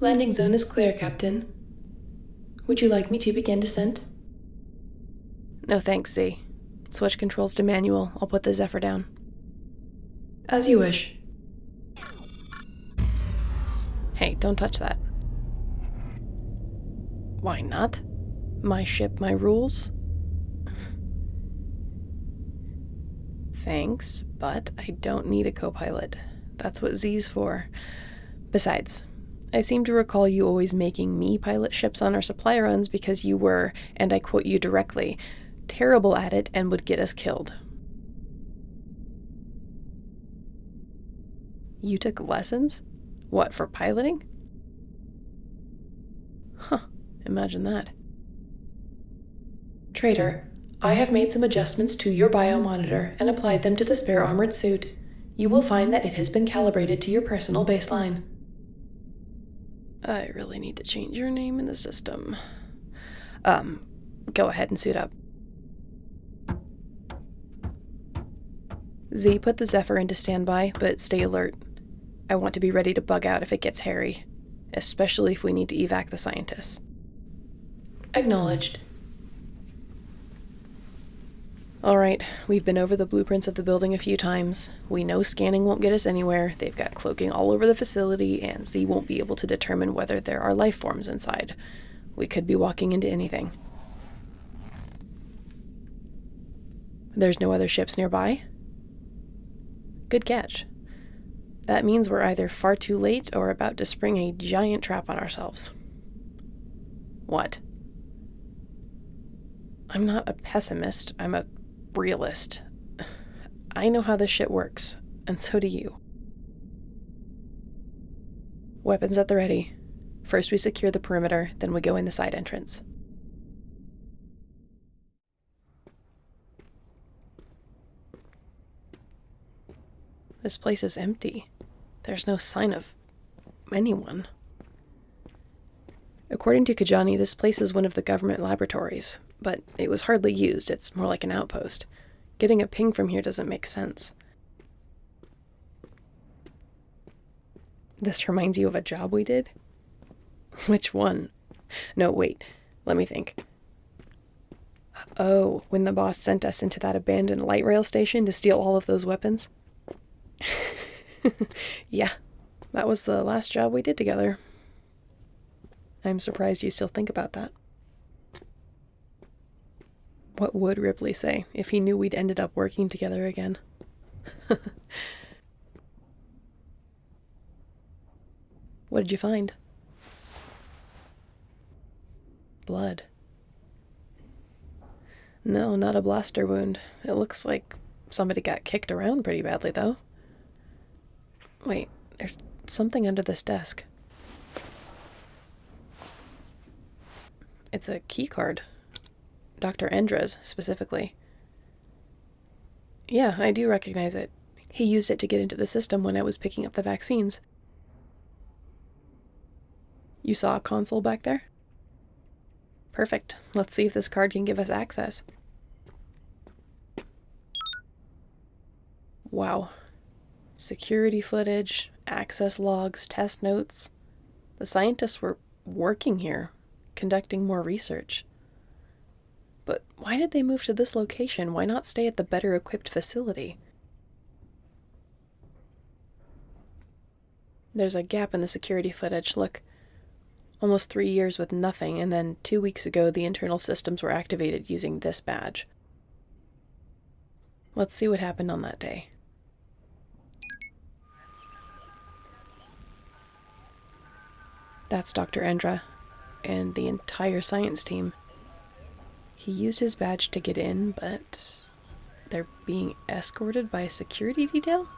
Landing zone is clear, Captain. Would you like me to begin descent? No thanks, Z. Switch controls to manual. I'll put the Zephyr down. As you wish. Hey, don't touch that. Why not? My ship, my rules? Thanks, but I don't need a co-pilot. That's what Z's for. Besides, I seem to recall you always making me pilot ships on our supply runs because you were, and I quote you directly, terrible at it and would get us killed. You took lessons? What, for piloting? Huh, imagine that. Traitor, I have made some adjustments to your biomonitor and applied them to the spare armored suit. You will find that it has been calibrated to your personal baseline. I really need to change your name in the system. Go ahead and suit up. Z, put the Zephyr into standby, but stay alert. I want to be ready to bug out if it gets hairy, especially if we need to evac the scientists. Acknowledged. Alright, we've been over the blueprints of the building a few times. We know scanning won't get us anywhere, they've got cloaking all over the facility, and Z won't be able to determine whether there are life forms inside. We could be walking into anything. There's no other ships nearby? Good catch. That means we're either far too late or about to spring a giant trap on ourselves. What? I'm not a pessimist, I'm a realist. I know how this shit works, and so do you. Weapons at the ready. First we secure the perimeter, then we go in the side entrance. This place is empty. There's no sign of anyone. According to Kajani, this place is one of the government laboratories, but it was hardly used. It's more like an outpost. Getting a ping from here doesn't make sense. This reminds you of a job we did? Which one? No, wait. Let me think. Oh, when the boss sent us into that abandoned light rail station to steal all of those weapons? Yeah, that was the last job we did together. I'm surprised you still think about that. What would Ripley say if he knew we'd ended up working together again? What did you find? Blood. No, not a blaster wound. It looks like somebody got kicked around pretty badly, though. Wait, there's something under this desk. It's a key card. Dr. Endra's, specifically. Yeah, I do recognize it. He used it to get into the system when I was picking up the vaccines. You saw a console back there? Perfect. Let's see if this card can give us access. Wow. Security footage, access logs, test notes. The scientists were working here, conducting more research. But why did they move to this location? Why not stay at the better equipped facility? There's a gap in the security footage. Look, almost 3 years with nothing, and then 2 weeks ago the internal systems were activated using this badge. Let's see what happened on that day. That's Dr. Endra and the entire science team. He used his badge to get in, but they're being escorted by a security detail?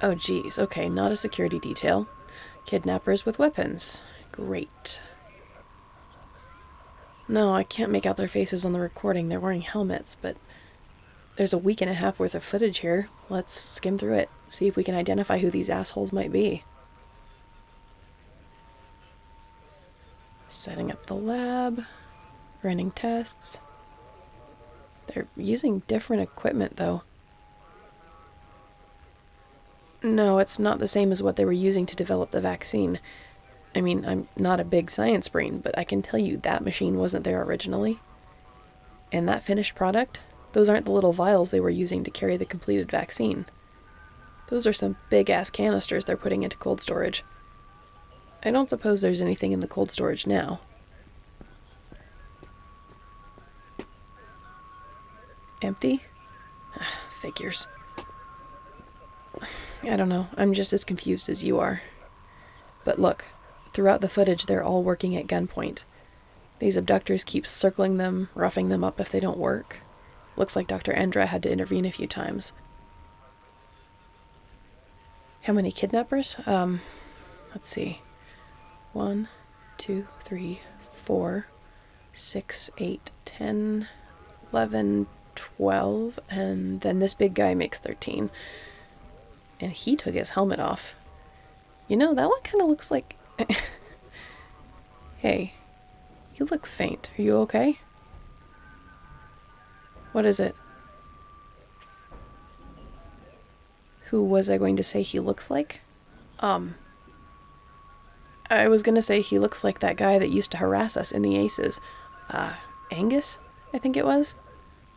Oh geez, okay, not a security detail. Kidnappers with weapons. Great. No, I can't make out their faces on the recording. They're wearing helmets, but there's a week and a half worth of footage here. Let's skim through it, see if we can identify who these assholes might be. Setting up the lab, running tests. They're using different equipment, though. No, it's not the same as what they were using to develop the vaccine. I mean, I'm not a big science brain, but I can tell you that machine wasn't there originally. And that finished product, those aren't the little vials they were using to carry the completed vaccine. Those are some big-ass canisters they're putting into cold storage. I don't suppose there's anything in the cold storage now. Empty? Figures. I don't know, I'm just as confused as you are. But look, throughout the footage they're all working at gunpoint. These abductors keep circling them, roughing them up if they don't work. Looks like Dr. Andra had to intervene a few times. How many kidnappers? Let's see. 1, 2, 3, 4, 6, 8, 10, 11, 12, and then this big guy makes 13. And he took his helmet off. You know, that one kind of looks like... Hey, you look faint. Are you okay? What is it? Who was I going to say he looks like? I was gonna say he looks like that guy that used to harass us in the Aces. Angus, I think it was.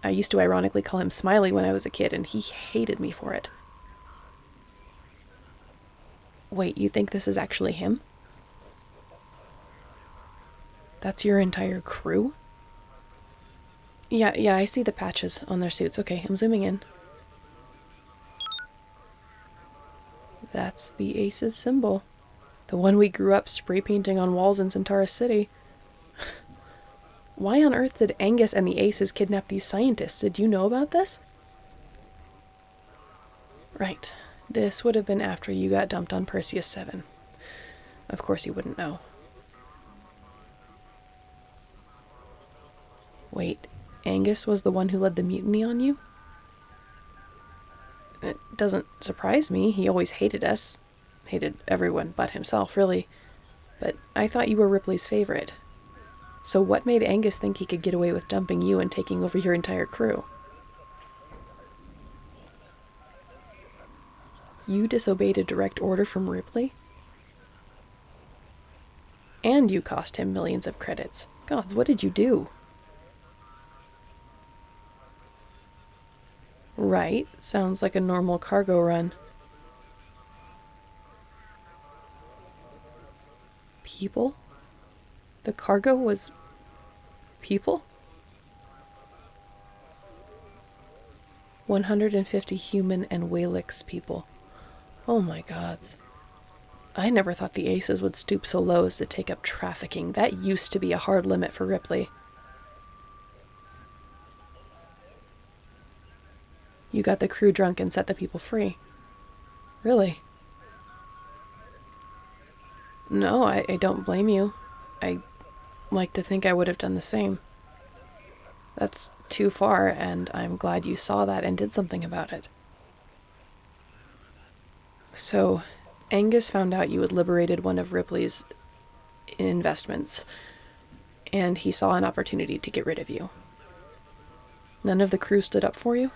I used to ironically call him Smiley when I was a kid, and he hated me for it. Wait, you think this is actually him? That's your entire crew? Yeah, I see the patches on their suits. Okay, I'm zooming in. That's the Aces symbol. The one we grew up spray painting on walls in Centaurus City. Why on earth did Angus and the Aces kidnap these scientists? Did you know about this? Right. This would have been after you got dumped on Perseus 7. Of course you wouldn't know. Wait, Angus was the one who led the mutiny on you? It doesn't surprise me. He always hated us. Hated everyone but himself, really. But I thought you were Ripley's favorite. So what made Angus think he could get away with dumping you and taking over your entire crew? You disobeyed a direct order from Ripley? And you cost him millions of credits. Gods, what did you do? Right, sounds like a normal cargo run. People? The cargo was... people? 150 human and Whalix people. Oh my gods. I never thought the Aces would stoop so low as to take up trafficking. That used to be a hard limit for Ripley. You got the crew drunk and set the people free. Really? No, I don't blame you. I like to think I would have done the same. That's too far, and I'm glad you saw that and did something about it. So, Angus found out you had liberated one of Ripley's investments, and he saw an opportunity to get rid of you. None of the crew stood up for you?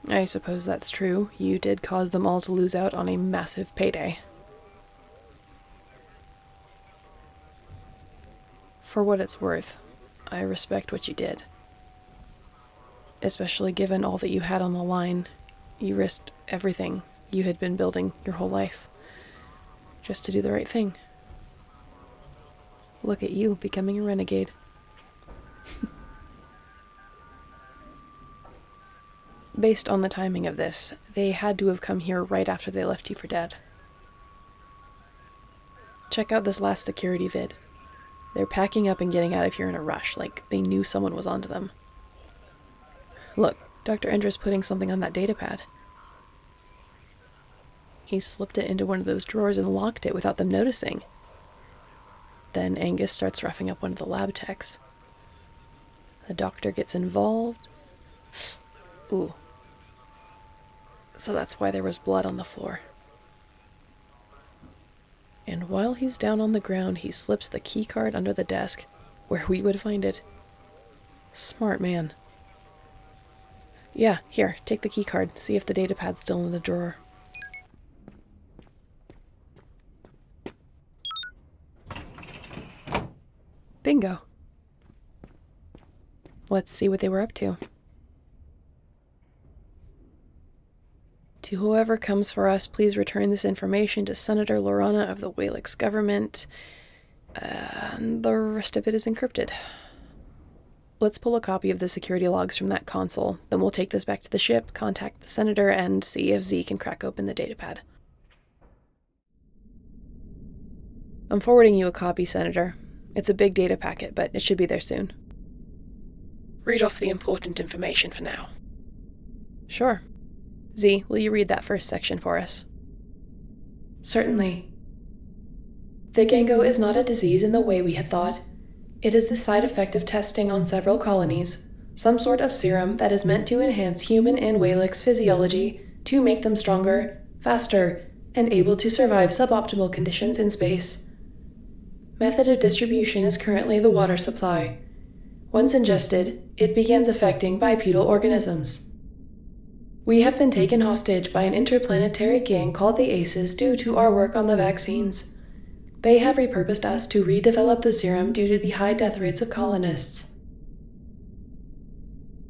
I suppose that's true. You did cause them all to lose out on a massive payday. For what it's worth, I respect what you did. Especially given all that you had on the line. You risked everything you had been building your whole life, just to do the right thing. Look at you, becoming a renegade. Based on the timing of this, they had to have come here right after they left you for dead. Check out this last security vid. They're packing up and getting out of here in a rush, like they knew someone was onto them. Look, Dr. Endra's putting something on that datapad. He slipped it into one of those drawers and locked it without them noticing. Then Angus starts roughing up one of the lab techs. The doctor gets involved. Ooh. So that's why there was blood on the floor. And while he's down on the ground, he slips the key card under the desk, where we would find it. Smart man. Yeah, here, take the keycard. See if the datapad's still in the drawer. Bingo. Let's see what they were up to. To whoever comes for us, please return this information to Senator Larana of the Walex government. And the rest of it is encrypted. Let's pull a copy of the security logs from that console, then we'll take this back to the ship, contact the Senator, and see if Z can crack open the datapad. I'm forwarding you a copy, Senator. It's a big data packet, but it should be there soon. Read off the important information for now. Sure. Z, will you read that first section for us? Certainly. The Gango is not a disease in the way we had thought. It is the side effect of testing on several colonies, some sort of serum that is meant to enhance human and Walex physiology to make them stronger, faster, and able to survive suboptimal conditions in space. Method of distribution is currently the water supply. Once ingested, it begins affecting bipedal organisms. We have been taken hostage by an interplanetary gang called the Aces due to our work on the vaccines. They have repurposed us to redevelop the serum due to the high death rates of colonists.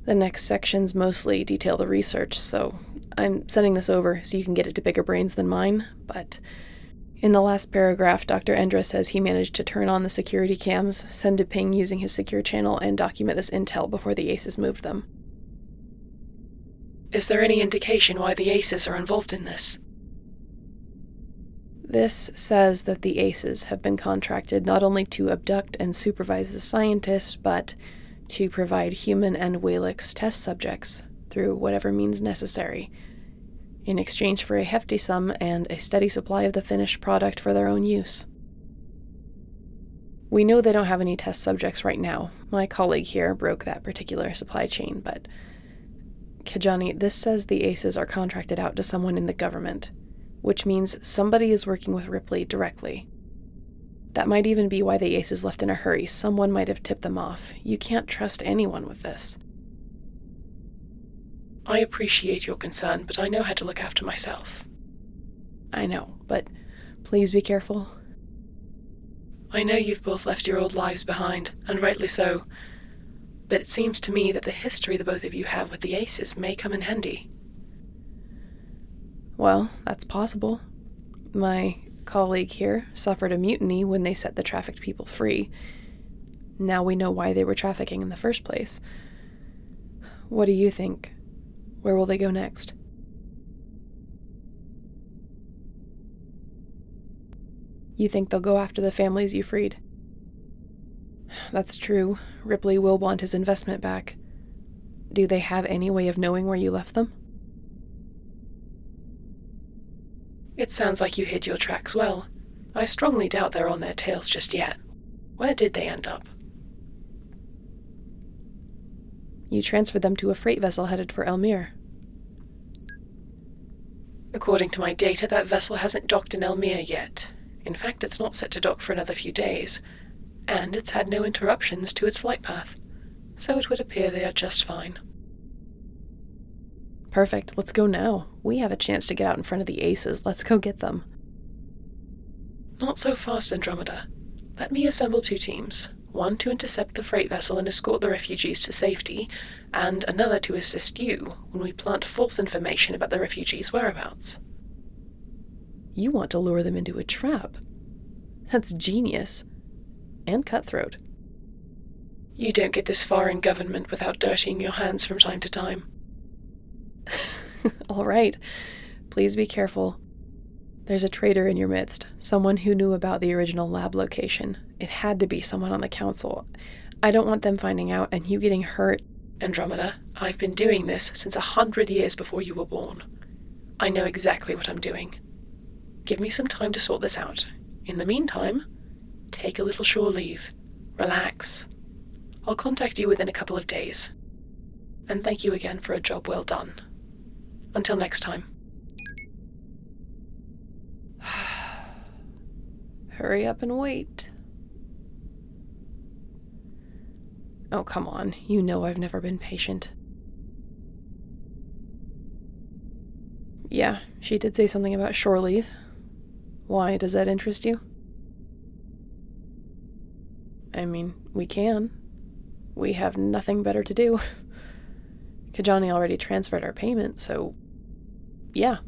The next sections mostly detail the research, so I'm sending this over so you can get it to bigger brains than mine, but in the last paragraph, Dr. Endra says he managed to turn on the security cams, send a ping using his secure channel, and document this intel before the Aces moved them. Is there any indication why the Aces are involved in this? This says that the Aces have been contracted not only to abduct and supervise the scientists, but to provide human and Walex test subjects through whatever means necessary, in exchange for a hefty sum and a steady supply of the finished product for their own use. We know they don't have any test subjects right now. My colleague here broke that particular supply chain, but Kijani, this says the Aces are contracted out to someone in the government, which means somebody is working with Ripley directly. That might even be why the Aces left in a hurry. Someone might have tipped them off. You can't trust anyone with this. I appreciate your concern, but I know how to look after myself. I know, but please be careful. I know you've both left your old lives behind, and rightly so, but it seems to me that the history the both of you have with the Aces may come in handy. Well, that's possible. My colleague here suffered a mutiny when they set the trafficked people free. Now we know why they were trafficking in the first place. What do you think? Where will they go next? You think they'll go after the families you freed? That's true. Ripley will want his investment back. Do they have any way of knowing where you left them? It sounds like you hid your tracks well. I strongly doubt they're on their tails just yet. Where did they end up? You transferred them to a freight vessel headed for Elmir. According to my data, that vessel hasn't docked in Elmir yet. In fact, it's not set to dock for another few days, and it's had no interruptions to its flight path, so it would appear they are just fine. Perfect, let's go now. We have a chance to get out in front of the Aces. Let's go get them. Not so fast, Andromeda. Let me assemble two teams. One to intercept the freight vessel and escort the refugees to safety, and another to assist you when we plant false information about the refugees' whereabouts. You want to lure them into a trap. That's genius. And cutthroat. You don't get this far in government without dirtying your hands from time to time. All right. Please be careful. There's a traitor in your midst, someone who knew about the original lab location. It had to be someone on the council. I don't want them finding out and you getting hurt. Andromeda, I've been doing this since 100 years before you were born. I know exactly what I'm doing. Give me some time to sort this out. In the meantime, take a little shore leave. Relax. I'll contact you within a couple of days. And thank you again for a job well done. Until next time. Hurry up and wait. Oh, come on. You know I've never been patient. Yeah, she did say something about shore leave. Why, does that interest you? I mean, we can. We have nothing better to do. Kajani already transferred our payment, so yeah.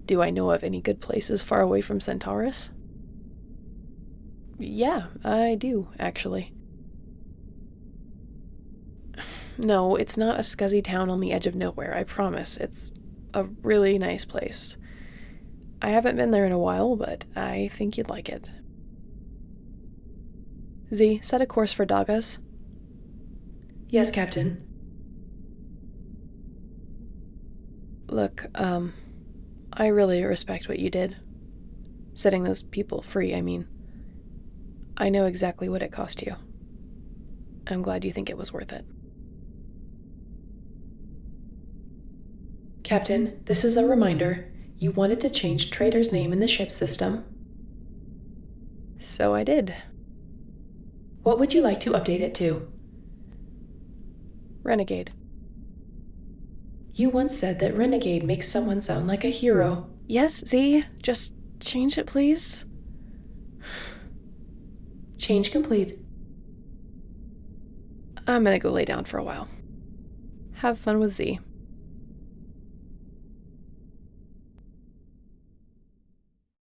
Do I know of any good places far away from Centaurus? Yeah, I do, actually. No, it's not a scuzzy town on the edge of nowhere, I promise. It's a really nice place. I haven't been there in a while, but I think you'd like it. Z, set a course for Dagas. Yes, Captain. Look, I really respect what you did. Setting those people free, I mean. I know exactly what it cost you. I'm glad you think it was worth it. Captain, this is a reminder. You wanted to change Trader's name in the ship system. So I did. What would you like to update it to? Renegade. You once said that Renegade makes someone sound like a hero. Yes, Z, just change it, please. Change complete. I'm gonna go lay down for a while. Have fun with Z.